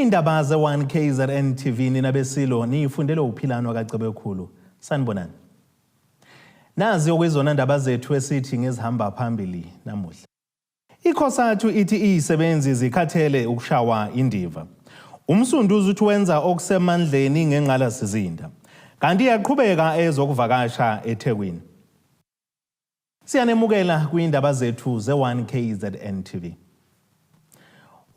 Indaba ze-1KZNTV nina besilo niyifundele uphilano kaCebekhulu. Sanibonani. Nazi okwizona ndaba zethu esithi ngezihamba phambili namuhla. I-Cosatu ithi Izisebenzi zikhathele ukushaywa Indiva. Umsunduzi uthi wenza okusemandleni ngenqalasizinda. Kanti yaqhubeka ezokuvakasha eThekwini. Siyanemukela kwindaba zethu ze-1KZNTV.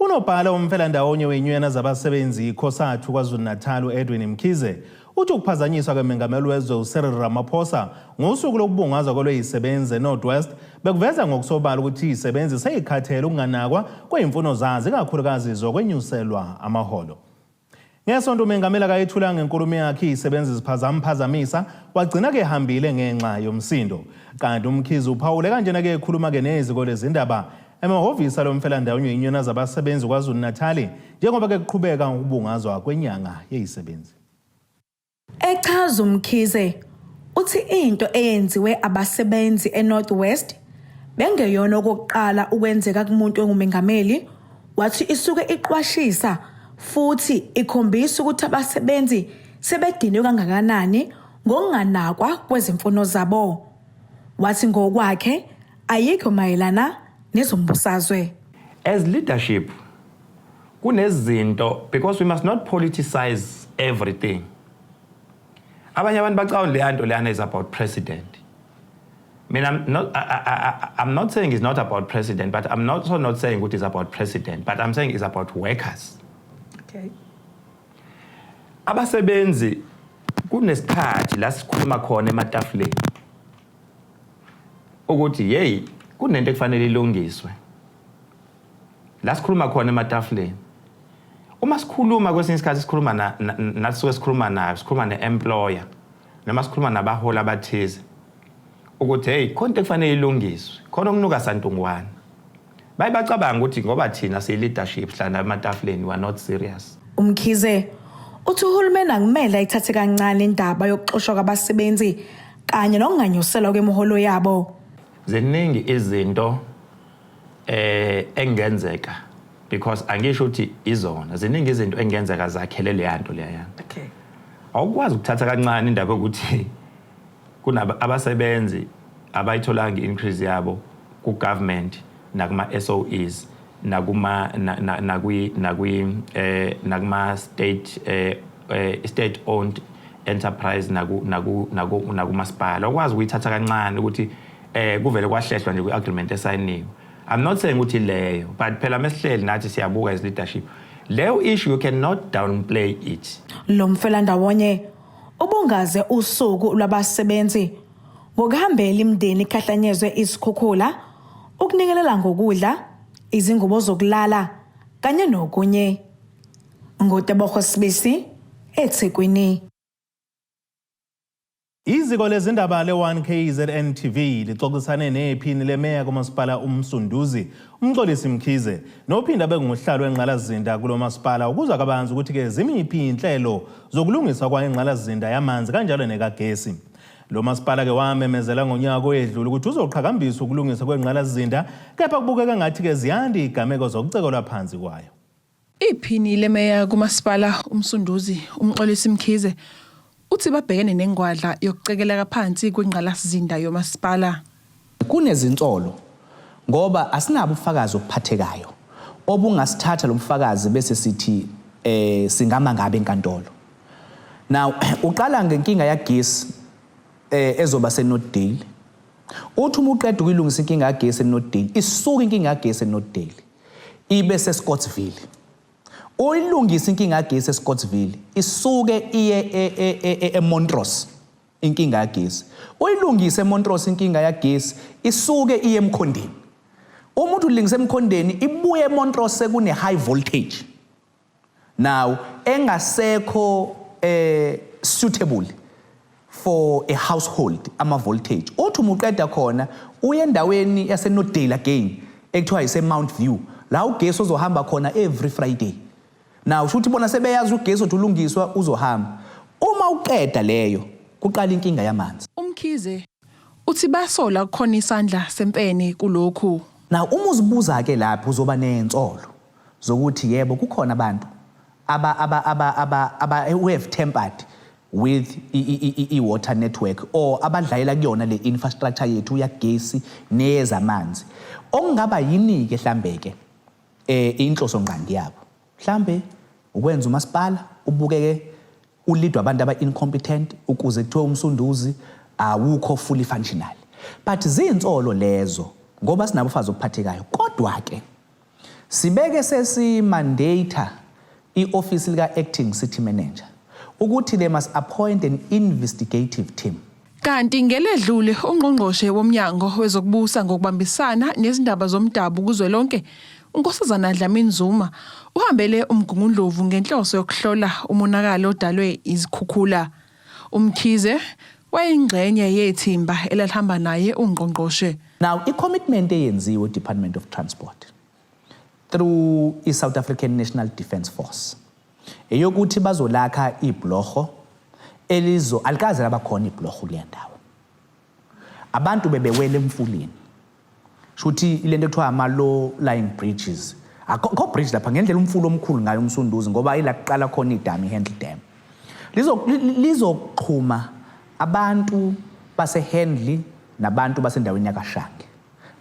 Unobhala womfelandawonye wenyunyana zabasebenzi I-Cosatu KwaZulu-Natal Edwin Mkhize uthi ukuphazanyiswa kwemengameli wezwe uCyril Ramaphosa ngosuku lokubungazwa kwelwezisebenzi eNorth-West bekuveza ngokusobala ukuthi izisebenzi seyikhathele ukunganakwa kwezimfuno zazo ikakhulukazi zokwenyuselwa amaholo. Ngesonto umengameli akayethula ngenkulumo yakhe izisebenzi ziphazamisa wagcina ke ehambile ngenxa yomsindo. Kanti uMkhize uphawule kanjena ke ekhuluma ke neziko lezindaba emahhovisi alomfelandawonye wenyunyana zabasebenzi KwaZulu-Natal njengoba ke kuqhubeka ukubungazwa kwenyanga yezisebenzi. Echaza uMkhize uthi into eyenziwe abasebenzi eNorth-West bengeyona okokuqala ukwenzeka kumuntu ongumengameli, wathi isuke iqwashisa futhi ikhombisa ukuthi abasebenzi sebedinwe kangakanani ngokunganakwa kwezimfuno zabo. Wathi ngokwakhe ayikho mayelana nezombusazwe. As leadership, kunezinto, because we must not politicize everything. Abanye abantu bacawula leyanto leyana is about president. I mean, I'm not saying it's not about president, but I'm also not saying it is about president, but I'm saying it's about workers. Okay. Abasebenzi kunesikhathi la sikhuluma khona ematafuleni ukuthi hey kunento ekufanele ilungiswe. La sikhuluma khona ematafuleni. Uma sikhuluma kwesinye isikhathi sikhuluma nasuke sikhuluma ne-employer noma sikhuluma nabahola abathize ukuthi hey konke kufanele ilungiswe khona okunuka santungwane. Bayibacabanga ukuthi ngoba thina siyi-leadership hlala ematafuleni we are not serious. Umkhize uthi uhulumeni akumele ayithathe kancane indaba yokuxoshwa kwabasebenzi kanye nokunganyuselwa kwemiholo yabo. Ziningi izinto engenzeka because angisho ukuthi izona ziningi izinto engenzeka zakhele leyanto leyana. Okay. Awukwazi ukuthatha kancane indaba ukuthi kunabasebenzi abayitholanga increase yabo ku government nakuma SOEs nakuma state owned enterprise nakumasipala. Awukwazi ukuyithatha kancane ukuthi kuvele kwahlehlwa nje kwi-agreement esayiniwe. I'm not saying ukuthi leyo, but phela mesihleli nathi siyabuka as leadership. Leyo issue you cannot downplay it. Lo mfelandawonye ubungaze usuku lwabasebenzi ngokuhambela imindeni ikhahlanyezwe isikhukhula, ukunikelela ngokudla, izingubo zokulala kanye nokunye. Ngotebogo Sibisi eThekwini. Iziko lezindaba le-1KZNTV lixoxisane nephini lemeya kumasipala umsunduzi umxolisi Mkhize nophinda benguhlalu wenqalazinda kulo masipala ukuzwa kabanzi ukuthi ke zimiphi inhlelo zokulungisa kwa inqalazinda yamanzi kanjalo nekagesi. Lo masipala ke wamemezela ngonyaka oyedlula ukuthi uzoqhakambisa ukulungisa kwenqalazinda kepha kubukeka ngathi ke ziyanda igameko zokucekelwa phansi kwayo. Iphini lemeya kumasipala umsunduzi umxolisi Mkhize uthi babhekene nengwadla yokucekeleka phansi kwengqalasizinda yomasipala. Kunezinsolo ngoba asinabo ubufakazi obuphathekayo obungasithatha lo bufakazi bese sithi singama ngabe enkantolo. Now uqala ngenkinga yagesi ezoba seNorthdale. Uthi uma uqeda ukuyilungisa inkinga yagesi eNorthdale isuka inkinga yagesi eNorthdale ibe seScottsville. Oyilungisa inkinga yagesi eScottsville isuke iye eMontrose inkinga yagesi. Oyilungisa eMontrose inkinga yagesi isuke iye eMkhondeni. Umuntu ulungisa eMkhondeni ibuye eMontrose kune high voltage. Now engasekho suitable for a household ama voltage. Uthi umuqeda khona uye endaweni yaseNorthdale again ekuthiwa ise Mount View la ugesi uzohamba khona every Friday. Now futhi bona sebeyazi ugesi othulungiswa uzohamba. Uma uqeda leyo kuqala inkinga yamanzi. Umkhize uthi basola kukhona isandla sempene kulokhu. Now uma uzibuza ke lapho uzoba nensolo zokuthi yebo kukhona abantu who have tampered with i-water network or abadlayela kuyona le infrastructure yethu yagesi nezamanzi okungaba yini-ke mhlambe-ke inhloso ngqangi yabo mhlambe ukwenza umasipala ubukeke ulidwa abantu aba-incompetent ukuze kuthiwe umsunduzi awukho fully functional but zinsolo lezo ngoba sinabafazi okuphathekayo kodwa-ke sibeke sesimandata i-office lika-acting city manager ukuthi they must appoint an investigative team. Kanti ngeledlule ungqongqoshe womnyango wezokubusa ngokubambisana nezindaba zomdabu kuzwelonke uNkosazana Dlamini Zuma uhambele uMgungundlovu ngenhloso yokuhlola umonakalo odalwe izikhukhula. UMkhize wayingxenye yethimba elalihamba naye ungqongqoshe. Now i-commitment eyenziwe Department of Transport through i-South African National Defence Force eyokuthi bazolakha ibhlorho alikaze labakhona ibhlorho kule ndawo abantu bebewele emfuleni shuthi ilento ekuthiwa ama-low lying bridges akho bridge lapha ngendlela umfulo omkhulu ngayo umsunduzi ngoba ilaqala khona idam i-Handle Dam lizoqhuma abantu base-Handle nabantu basendaweni yakashange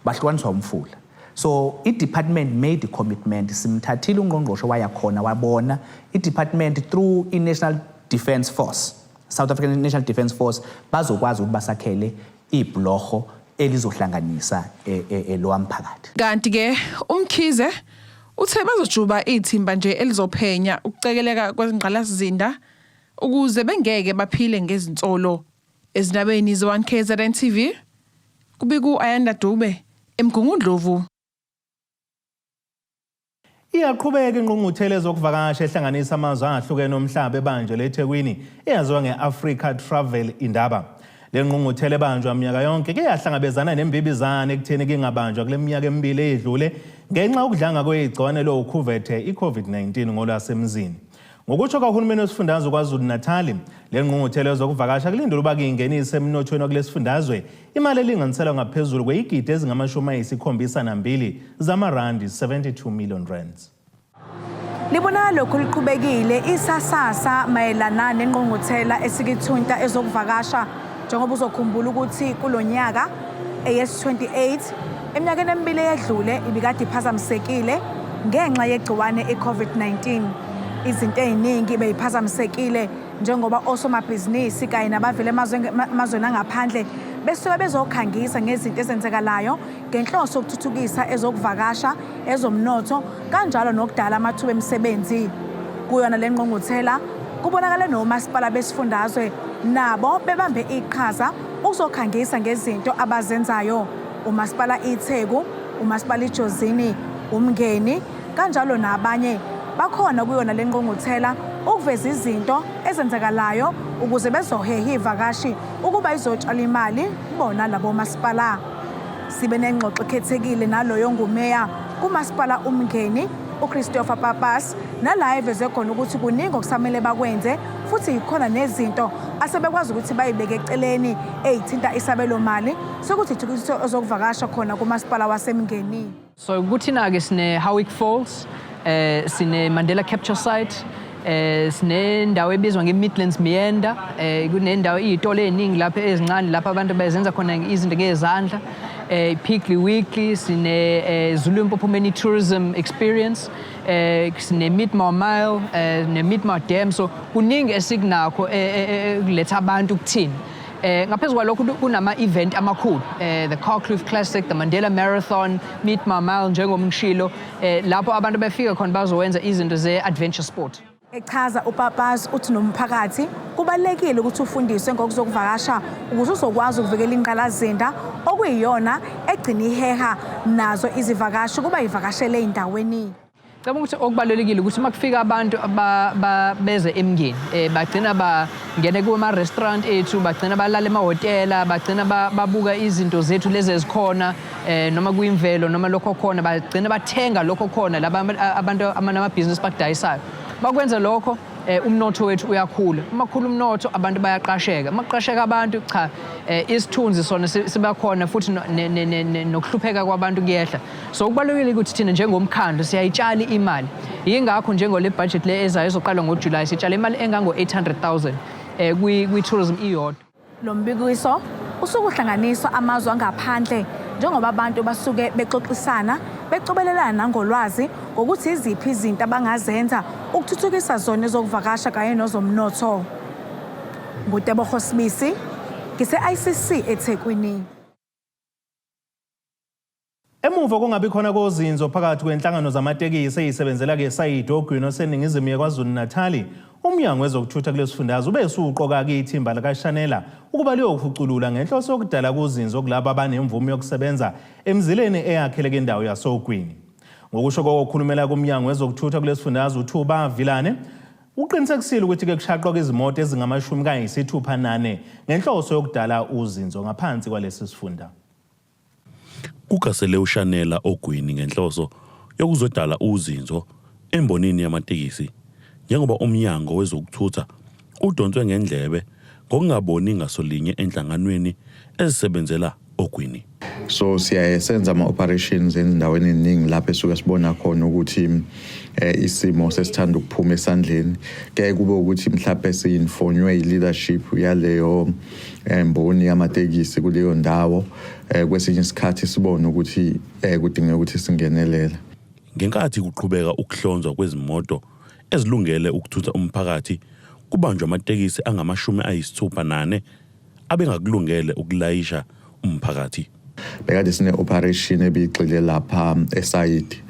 bahlukaniswa umfula. So i-department made the commitment simthathile ungqongqoshe wayakhona wabona i-department through i-National Defence Force South African National Defence Force bazokwazi ukuthi basakhele ibhlorho elizohlanganisa lo mphakathi. Kanti ke uMkhize uthe bazojuba ithimba nje elizophenya ukucekeleka kwezingqalasizinda ukuze bengeke baphile ngezinsolo. Ezindabeni ze-1KZNTV kubiku Ayanda Dube eMgungundlovu. Iyaqhubeka ingqungquthela ezokuvakasha ehlanganisa amazwe ahlukene omhlaba ebanjwe eThekwini eyaziwa nge-Africa Travel Indaba. Le ngqungquthela ebanjwa minyaka yonke ke yahlangabezana nembibizana ekutheni kingabanjwa kule minyaka emibili edlule ngenxa yokudlanga kwegciwane lokhuvethe i-COVID-19 ngolwasemzini. Ngokutsho kahulumeni wesifundazwe KwaZulu-Natal, le ngqungquthela ezokuvakasha kulindelwe ukuba ingenise emnothweni wakulesifundazwe imali elinganiselwa ngaphezulu kweyigidi ezingama-72 zamarandi 72 million rands. Libona lokhu liqhubekile isasasa mayelana nengqungquthela esikithunta ezokuvakasha njengoba uzokhumbula ukuthi kulonyaka AS28 eminyakeni emibili edlule ibikade iphazamisekile ngenxa yegciwane i-COVID-19. Izinto eziningi beyiphazamisekile njengoba osomabhizinisi kanye nabavela emazweni angaphandle besuke bezokhangisa ngezinto ezenzekalayo ngenhloso yokuthuthukisa ezokuvakasha ezomnotho kanjalo nokudala amathuba emisebenzi. Kuyona le ngqungquthela kubonakala nomasipala besifundazwe nabo bebambe iqhaza ukuzokhangisa ngezinto abazenzayo. Umasipala Itheku, umasipala iJozini, uMngeni kanjalo nabanye bakhona kuyona le ngqungquthela ukuveza izinto ezenzekalayo ukuze bezoheha ivakashi ukuba izotshala imali bona labo masipala. Sibe nengxoxo ekhethekile naloyo ngumeya kumasipala uMngeni uChristopher Papas nala eveze khona ukuthi kuningi okusamele bakwenze futhi ikhona nezinto asebekwazi ukuthi bayibeke eceleni ezithinta isabelo mali sokuthi ithukiso ezokuvakasha khona kumasipala waseMngeni. So kuthina ke sine Howick Falls, sine Mandela Capture Site, sinendawo ebizwa nge-Midlands Meander, kunendawo iy'tolo ey'ningi lapha ezincane lapha abantu bezenza khona izinto ngezandla. Piggly Weekly, sine Zulumpopo Mini Tourism Experience, sine Midmar Mile, ne Midmar Dam. So kuningi esikunakho kuletha abantu kuthina. Ngaphezu kwalokho kunama-event amakhulu, the Carkloof Classic, the Mandela Marathon, Midmar Mile njengomngishilo, lapho abantu befika khona bazowenza izinto ze-adventure sport. Echaza uPapas uthi nomphakathi kubalekile ukuthi ufundiswe ngokuzokuvakasha ukuze uzokwazi ukuvikela ingqalazinda okuyiyona egcina iheha nazo izivakashi kuba ivakashele endaweni. Ngicabanga ukuthi okubalulekile ukuthi makufika abantu beze eMngeni bagcina bangene kuma-restaurant ethu, bagcina balala emahhotela, bagcina babuka izinto zethu lezi ezikhona noma kuyimvelo noma lokho khona, bagcina bathenga lokho khona laba abantu amabhizinisi bakudayisayo. Bakwenza lokho umnotho wethu uyakhula. Uma khula umnotho abantu bayaqasheka. Uma qasheka abantu cha isithunzi sona sibakhona futhi nokuhlupheka kwabantu kuyehla. So kubalulekile ukuthi thina njengomkhandlu siyayitshala imali. Yingakho njengole budget le ezayo ezoqala ngoJuly sitshala imali engango 800,000 kwi-tourism iyodwa. Lo mbikiso usukuhlanganiswa amazwe angaphandle njengoba abantu basuke bexoxisana becobelelana nangolwazi ngokuthi iziphi izinto abangazenza ukuthuthukisa zona ezokuvakasha kanye nezomnotho. Ngutebogo Sibisi, ngise-ICC eThekwini. Emuva kungabi khona kozinzo phakathi kwenhlangano zamatekisi eyisebenzela ke-sayidi ogwini oseningizimu yeKwaZulu-Natal, umnyango wezokuthutha kulesifundazwe ube usuqoka-ke ithimba likaShanela ukuba liyokhuculula ngenhloso yokudala kuzinzo kulabo abanemvume yokusebenza emzileni eyakheleke indawo yasogwini. Ngokusho kokukhulumela kumnyango wezokuthutha kulesifundazwe uThuba Vilane uqinisekisile ukuthi-ke kushaqwa izimoto ezingama-64 ngenhloso yokudala uzinzo ngaphansi kwalesi sifunda. Kukasele uShanela ogwini ngenhloso yokuzodala uzinzo embonini yamatekisi njengoba umnyango wezokuthutha udonswe ngendlebe ngokungaboni ngasolinye enhlanganweni ezisebenzela ogwini. So siyayenza ama-operations endaweni eningi lapho esuke sibona khona ukuthi isimo sesithanda ukuphuma esandleni. Ke kube ukuthi mhlawumbe siyinfonywe i-leadership yaleyo mboni yamatekisi kuleyo ndawo kwesinye isikhathi sibone ukuthi kudingeka ukuthi singenelele. Ngenkathi kuqhubeka ukuhlonzwa kwezimoto ezilungele ukuthutha umphakathi kubanjwa amatekisi angama-64 abengakulungele ukulayisha umphakathi. Bekade sine operation ebigxile lapha esayidi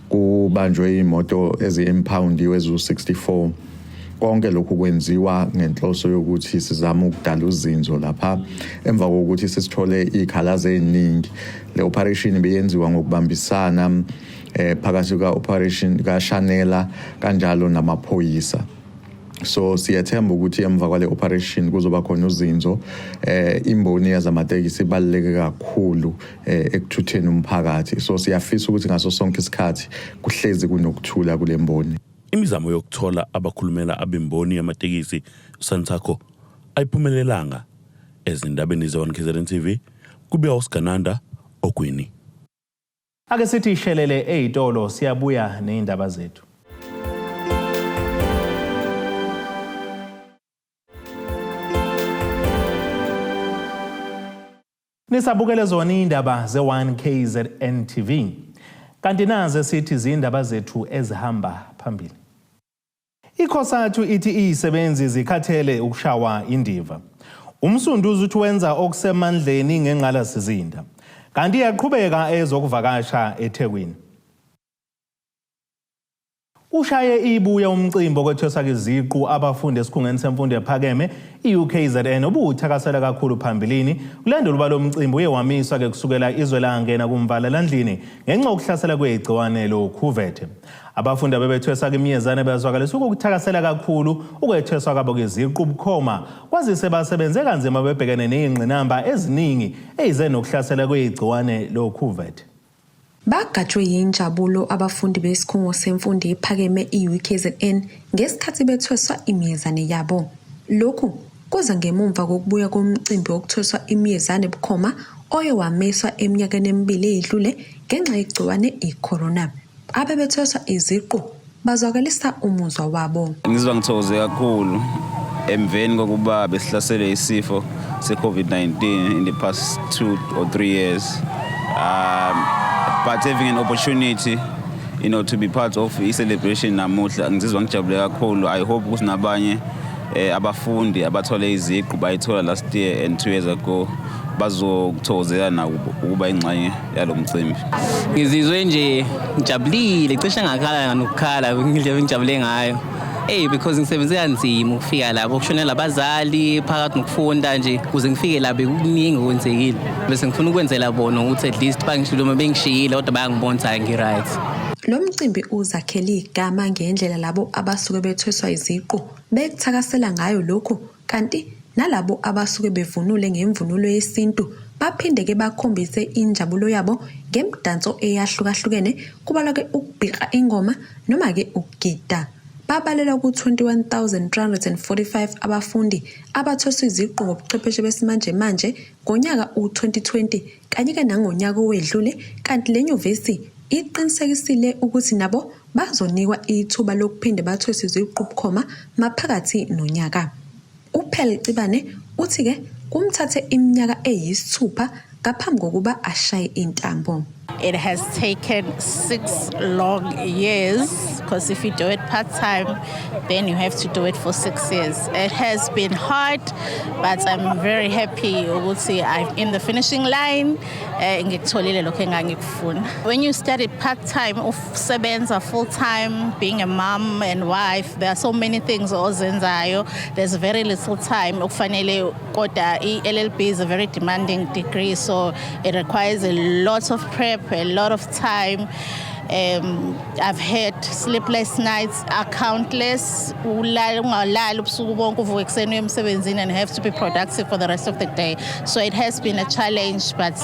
kubanjwe imoto ezi-impound ezu-64. Konke lokhu kwenziwa ngenhloso yokuthi sizama ukudala uzinzo lapha emva kokuthi sisithole ikhalazo eziningi. Le operation beyenziwa ngokubambisana phakathi ka-operation kaShanela kanjalo namaphoyisa. So siyathemba ukuthi emva kwale operation kuzoba khona uzinzo. Imboni yazamatekisi ibaluleke kakhulu ekuthutheni umphakathi. So siyafisa ukuthi ngaso sonke isikhathi kuhlezi kunokuthula kule mboni. Imizamo yokuthola abakhulumela abemboni yamatekisi Santakho ayiphumelelanga. Ezindabeni ze-1KZNTV kubiya uSgananda ogwini. Ake sithi ishelele eyitolo siyabuya nezindaba zethu. Nisabukele zona indaba ze-1KZNTV. Kanti naze sithi izindaba zethu ezihamba phambili. I-Cosatu ithi Izisebenzi zikhathele ukushaywa Indiva. Umsunduzi uthi wenza okusemandleni ngenqalasizinda. Kanti iyaqhubeka ezokuvakasha eThekwini. Ushaye ibuya umcimbi okwethwesa iziqu abafundi esikhungweni semfundo ephakeme i-UKZN obuthakasela kakhulu phambilini. Ulandela uba lo mcimbi uyewamiswa ke kusukela izwe langena kumvalalandlini ngenxa yokuhlasela kwegciwane lo-COVID. Abafundi abebethwesa imiyezane bezwakalisa ukuthakasela kakhulu ukwethweswa kwabo iziqu bukhoma kwazise basebenze kanzima bebhekene nezingqinamba eziningi ezize nokuhlasela kwegciwane lo-COVID. Bagatshwe yinjabulo abafundi besikhungo semfundo ephakeme i-UKZN ngesikhathi bethweswa imiyezane yabo. Lokhu kuza ngemuva kokubuya komcimbi wokuthweswa imiyezane bukhoma oyewamiswa eminyakeni emibili eyedlule ngenxa yegciwane i-corona. Abebethweswa iziqu bazwakalisa umuzwa wabo. Ngizwa ngithokoze kakhulu emveni kokuba besihlasele isifo se-COVID-19 in the past 2 or 3 years. But having an opportunity, to be part of i-celebration namuhla ngizizwa ngijabule kakhulu. I hope ukuthi nabanye abafundi abathole iziqu bayithola last year and 2 years ago bazokuthokozela na ukuba ingxenye yalo mcimbi. Ngizizwe nje ngijabulile, cishe ngakhala nokukhala ngindlela ngijabule ngayo. Because ngisebenze kanzima ukufika lapho ukushonela abazali phakathi nokufunda nje kuze ngifike lapho kuningi okwenzekile. Bese ngifuna ukwenzela bona ukuthi at least bangishilo uma bengishiyile kodwa bayangibona ngi-right. Lo mcimbi uzakhele igama ngendlela labo abasuke bethweswa iziqu bekuthakasela ngayo lokho, kanti nalabo abasuke bevunule ngemvunulo yesintu baphinde ke bakhombise injabulo yabo ngemidanso eyahlukahlukene kubalwa ke ukubhiqa ingoma noma ke ukugida. babalelwa ku-21,345 abafundi abathoswe iziqu ngobuchwepheshe besimanje manje ngonyaka u-2020 kanye nangonyaka owedlule, kanti le nyuvesi iqinisekisile ukuthi nabo bazonikwa ithuba lokuphinde bathoswe iziqu bukhoma maphakathi nonyaka. uPhele uthi-ke kumthathe iminyaka eyisithupha ngaphambi kokuba ashaye intambo. It has taken 6 long years, because if you do it part-time, then you have to do it for 6 years. It has been hard, but I'm very happy ukuthi I'm in the finishing line. When you study part-time, usebenza full-time, being a mom and wife, there are so many things ozenzayo. There's very little time. LLB is a very demanding degree, so it requires a lot of prep, a lot of time. I've had sleepless nights, countless, and have to be productive for the rest of the day. So it has been a challenge, but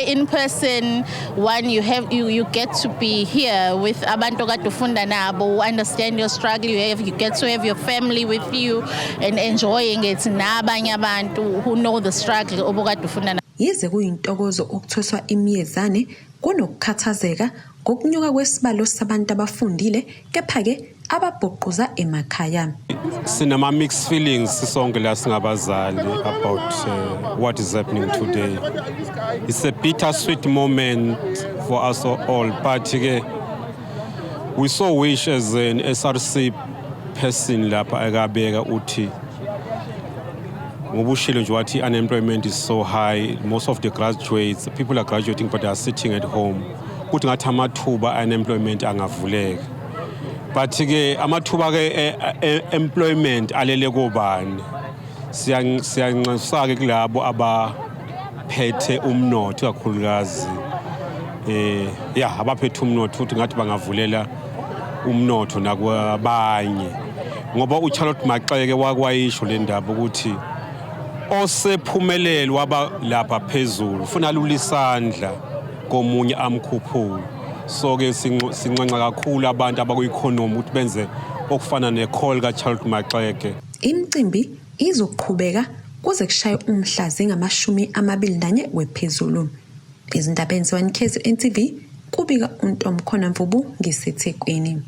in person, one, you get to be here with abantu katufunda nabo who understand your struggle. You get to have your family with you and enjoying it. Nabanye abantu who know the struggle obukatufunda. Yize kuyintokozo ukuthoswa imiyezane kunokukhathazeka ngokunyuka kwesibalo sabantu abafundile kepha-ke ababhoqoza emakhaya. Sinama mixed feelings sisonke la singabazali about what is happening today. It's a bittersweet moment for us all, but we so wish as an SRC person lapha akabeka uthi unemployment is so high. Most of the graduates, people are graduating but they are sitting at home. Kuthi ngathi amathuba unemployment angavuleka. But amathuba employment alele kobani. Siyanxusa kulabo abaphethe umnotho kakhulukazi. Abaphethe umnotho uthi ngathi bangavulela umnotho nakwabanye. Ngoba uCharlotte Maxeke wakwayisho le ndaba ukuthi osephumelelo waba lapha phezulu ufuna lulisandla komunye amkhuphula. So ke sinqanqa kakhulu abantu abaku-economy ukuthi benze okufana ne-call kaCharlotte Maxeke. Imicimbi izoqhubeka kuze kushaye umhla zingama-21 wephezulu. Izindabeni ze-1KZNTV kubika uNtomkhona Mvubu ngiseThekwini.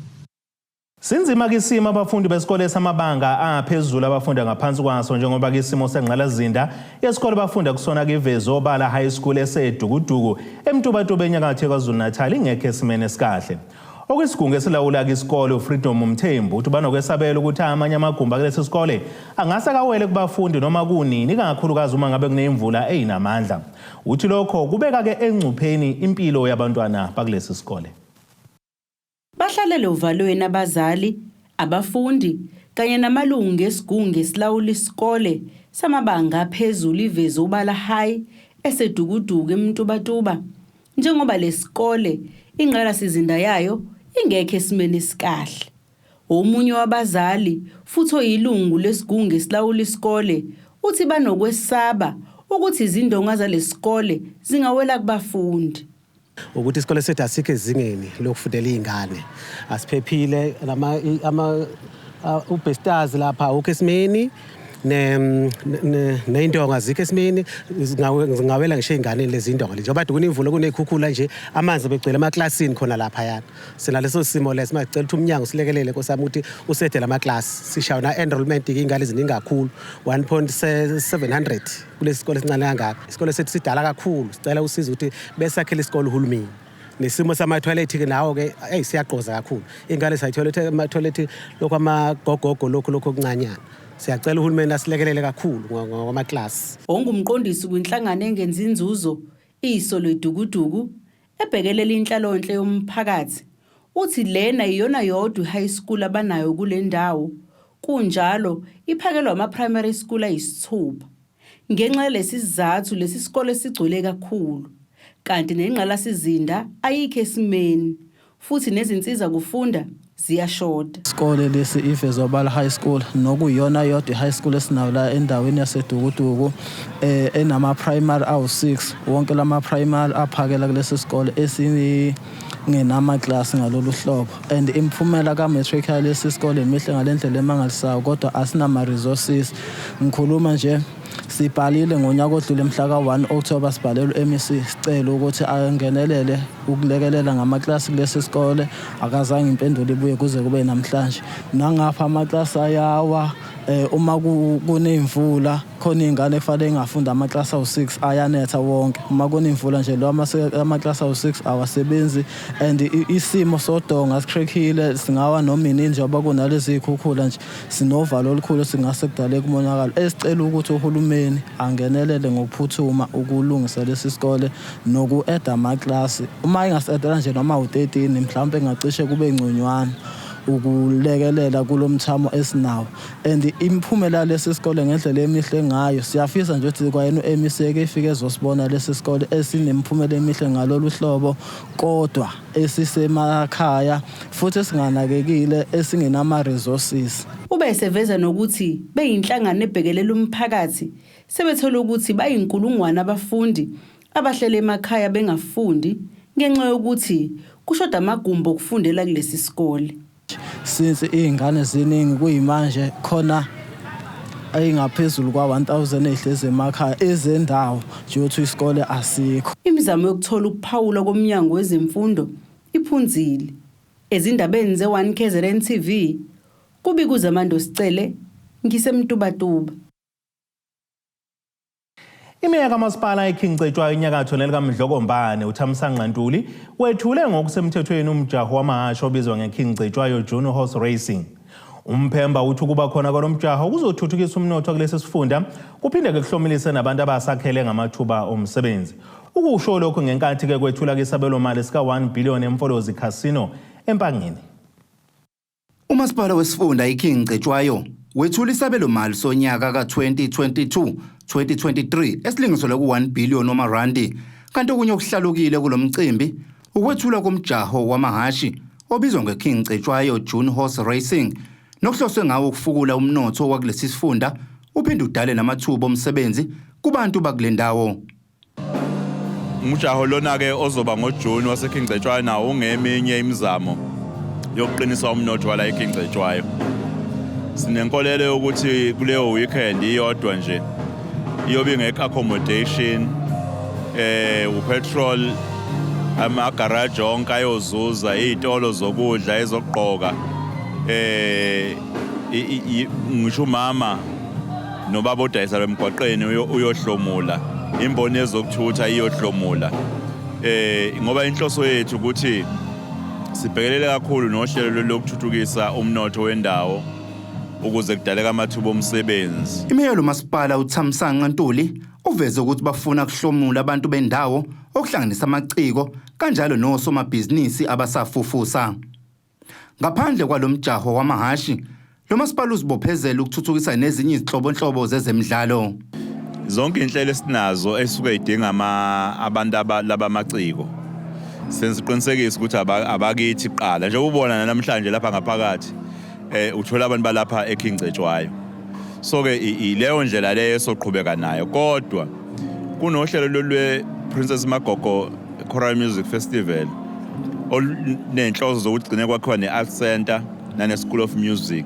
Sinzima ke isimo abafundi besikole samabanga aphezulu abafunda ngaphansi kwaso njengoba ke isimo sengqalazinda yesikole bafunda kusona ke Vezo Bala High School eseDukuduku eMtubatuba enyakatho KwaZulu-Natal ingekho esimene esikahle. Okwesigungu esilawula ke isikole uFreedom Mthembu uthi banokwesabela ukuthi amanye amagumbi kulesi sikole angase kawele kubafundi noma kunini kakhulukazi uma ngabe kunemvula eyinamandla. Uthi lokho kubeka ke engcupheni impilo yabantwana bakulesi sikole. Bahlalele uvalweni abazali, abafundi kanye namalungu esigungu esilawula isikole samabanga aphezulu iVezo Bala High eseDukuduku eMtubatuba. Njengoba lesikole ingqalasizinda yayo ingekho esimeni esikahle. Omunye wabazali futhi oyilungu lesigungu esilawula isikole uthi banokwesaba ukuthi izindonga zalesikole zingawela kubafundi. Ukuthi isikole sethu asikho ezingeni lokufundela izingane asiphephile ubestars lapha ukho esimeni neindonga zikho esimeni zingawela ngisho izingane lezi indonga njengoba kunemvula kunekhukhula nje amanzi begcwele emaklasini khona lapha yana sinaleso simo leso masicela ukuthi umnyango silekelele nkosami ukuthi usethe lamaklasi sishawa na enrollment ingane eziningi kakhulu 1.700 kulesi sikole sincane kangaka. Isikole sethu sidala kakhulu sicela usizo ukuthi besakhele isikole uhulumeni. Nesimo sama-toilet ke nawo ke siyaqoza kakhulu. Ingane sayithoilet ama-toilet lokho amagogogo lokho okuncanyana. Siyacela uhulumeni asilekelele kakhulu ngamaklasi. Ongumqondisi kwinhlangano engenza inzuzo isolo Dukuduku ebhekelela inhlalonhle yomphakathi uthi lena iyona yodwa high school abanayo kule ndawo. Kunjalo iphakelwa ama-primary school ayisithupha. Ngenxa lesizathu lesi sikole sigcwele kakhulu kanti nengqalasizinda ayikho esimeni futhi nezinsiza kufunda ziyashoda. Isikole lesi iVezo Bala High School nokuyona yodwa high school esinayo la endaweni yaseDukuduku enama primary awu6 wonke lama primary aphakela kulesi sikole nginamaklasi ngalolu hlobo and imphumela ka-matric yalesi sikole mihle ngalendlela emangalisayo kodwa asinama resources. Ngikhuluma nje sibhalile ngonyaka odlule mhla ka-1 October sibhalelwe MEC sicelo ukuthi angenelele ukulekelela ngamaklasi kulesi sikole, akazange impendulo ibuye kuze kube namhlanje. Nangapha amaklasi ayawa uma kunemvula khona izingane efanele ngafunda amaklasi awu6 ayanetha wonke. Uma kunemvula nje lo amaklasi awu6 awasebenzi and isimo sodonga sikrekhile singawa noma inini njengoba kunalezi ikhukhula nje sinovalo olukhulu singase kudale kumonakalo. Esicela ukuthi uhulumeni angenelele ngokuphuthuma ukulungisa lesi sikole noku-add amaklasi. Uma engasi-addela nje noma u13 mhlawumbe engacishe kube ngconywana ukulekelela kulomthamo esinawo and imphumela lesi sikole ngendlela emihle ngayo siyafisa nje ukuthi kwayena uMEC efike ezosibona lesi sikole esinemphumela emihle ngalolu hlobo kodwa esisemakhaya futhi singanakekile esingenama resources. Ube seveza nokuthi beyinhlangano ebhekelela umphakathi sebethola ukuthi bayinkulungwane abafundi abahlele emakhaya bengafundi ngenxa yokuthi kushoda amagumbi okufundela kulesi sikole. Since izingane ziningi kuyimanje khona ayingaphezulu kwa1000 ehleze emakhaya ezendawo nje ukuthi isikole asikho. Imizamo yokuthola ukuphawula komnyango wezemfundo iphunzile. Ezindabeni ze1KZNTV kubikuza Amando Sicele ngisemtubatuba. Imeya kamasipala eKingcetshwayo inyakatho nelikaMdlokombane uThamsanqa Ntuli wethule ngokusemthethweni umjaho wamahashe obizwa ngeKingcetshwayo Junior Horse Racing. Umphemba uthi ukuba khona kwalomjaho kuzothuthukisa umnotho kulesi sifunda kuphinde ke kuhlomelise nabantu abasakhele ngamathuba omsebenzi. Ukusho lokho ngenkathi ke kwethula isabelo mali sika 1 billion emfolozi casino empangeni. Umasipala wesifunda iKingcetshwayo wethula isabelo mali sonyaka ka-2022-2023 esilinganiselwa ku1 billion omarandi kanti okunye okuhlalukile kulomcimbi ukwethula komjaho wamahashi obizwa ngeKingcetshwayo Junior Horse Racing nokuhloswe ngawo ukufukula umnotho wakulesi sifunda uphinde udale namathuba omsebenzi kubantu bakulendawo. Umjaho lona ke ozoba ngoJune waseKingcetshwayo nawo ungeminye imizamo yokuqinisa umnotho wala eKingcetshwayo. Sinenkolelo ukuthi kuleyo weekend iyodwa nje iyobe ngeke-accommodation upetrol ama-garage onke ayozuza iy'tolo zokudla ezokugqoka ngisho umama nobaba odayisa emgwaqeni uyohlomula imboni ezokuthutha iyohlomula ngoba inhloso yethu ukuthi sibhekelele kakhulu nohlelo lokuthuthukisa umnotho wendawo ukuze kudaleka amathuba omsebenzi. Imeya lomasipala uThamsanqa Ntuli uveze ukuthi bafuna kuhlomula abantu bendawo okuhlanganisa amaciko kanjalo nosomabhizinisi abasafufusa. Ngaphandle kwalomjaho wamahashi lo masipala uzibophezela ukuthuthukisa nezinye izinhlobonhlobo zezemidlalo. Zonke inhlelo esinazo esuke idinga abantu labamaciko sensiqinisekisa ukuthi abakithi qala nje ubona namhlanje lapha ngaphakathi uthola abantu balapha eKingcetshwayo. So ke ileyo ndlela leyo soqhubeka nayo kodwa kunohlelo lwe Princess Magogo Choral Music Festival olunenhloso zokuthi gcine kwakhiwa ne-art center nane School of Music.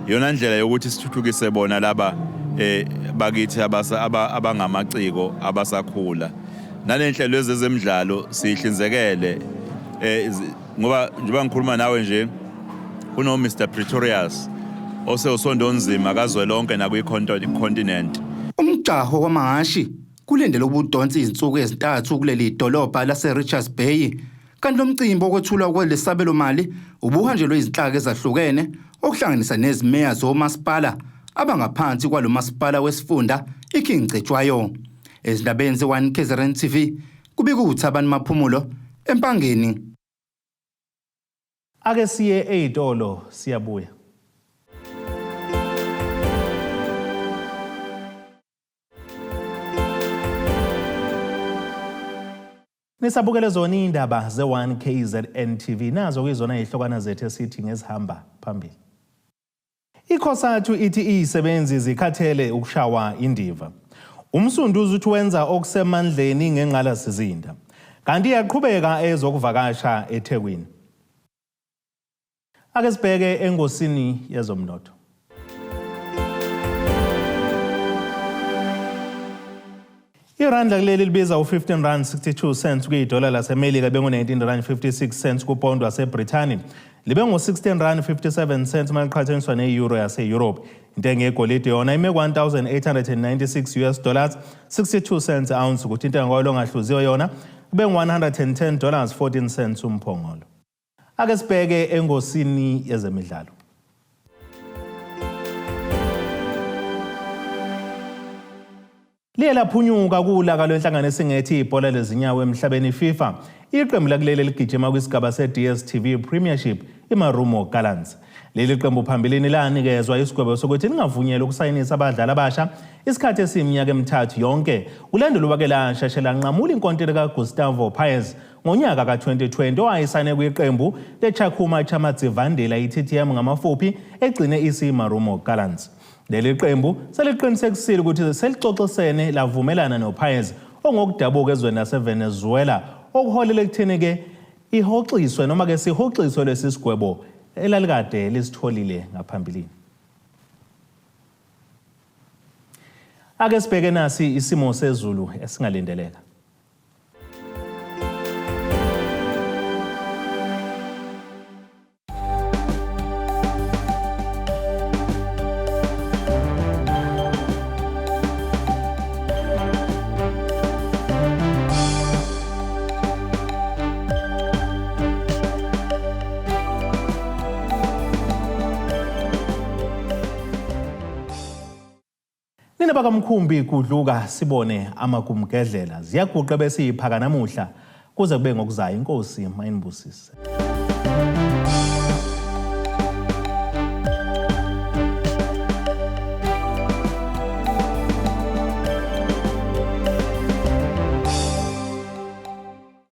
Iyona ndlela yokuthi sithuthukise bona laba bakithi abangamaciko abasakhula. Nalenhlelo ezemidlalo sihlinzekele ngoba njengoba ngikhuluma nawe nje kuno Mr Pretorius osewusondo onzima kazwelonke nakwi-continent. Umjaho wamahashi kulendele ubudonsa izinsuku ezintathu kuleli dolobha lase-Richards Bay kanti lo mcimbi okwethulwa kwelesabelo mali ubuhanjelwe izinhlaka ezahlukene okuhlanganisa nezimeya zomasipala abangaphansi kwalo masipala wesifunda iKingcetshwayo. Ezindabeni ze1KZNTV kubika uThabani Maphumulo empangeni. Ake siye ey'tolo siyabuya. Nisabukele zona indaba ze1KZNTV nazo kuyizona izihlokwana zethu esithi ngezihamba phambili. I-Icosatu ithi Izisebenzi Zikhathele ukushaywa Indiva. Umsunduzi uthi wenza okusemandleni ngenqalasizinda. kanti iyaqhubeka ezokuvakasha eThekwini. Ake sibheke engosini yezomnotho. Iranda kuleli libiza u-15.62 kuyidola laseMelika bengu-19.56 kupondo waseBrithani libe ngu-16.57 maliqhathaniswa ne-euro yase-Europe. Intengo yegolide yona ime $1,896 US 62 cents ounce ukuthi intengo yayo engahluziwe yona kube $110.14 umphongolo. Ake sibheke engosini yezemidlalo. Liye laphunyuka kulaka lwenhlangano esingethi ibhola lezinyawo emhlabeni FIFA. Iqembu lakuleli ligijima kwisigaba se-DStv Premiership iMarumo Gallants. Leli qembu phambilini lanikezwa isigwebo sokuthi lingavunyelwa ukusayinisa abadlali abasha isikhathi esiminyaka emithathu yonke. Kulandela ukwake lasheshela nqamula inkontileka kaGustavo Paez ngonyaka ka-2020 owayisayine kwiqembu leChakuma Chamadzivandila iTTM ngamafuphi egcine isiMarumo Gallants. Leli qembu seliqinisekisile ukuthi selixoxisene lavumelana noPaez ongokudabuka ezweni laseVenezuela okuholela ekutheni-ke ihoxiswe noma-ke sihoxiswe lesi sigwebo elalikade lisitholile ngaphambilini. Ake sibheke nasi isimo sezulu esingalindeleka. Nina bakamkhumbi kudluka sibone amagumgedlela ziyaguqa bese iphaka namuhla kuze kube ngokuzayo inkosi mayinibusise.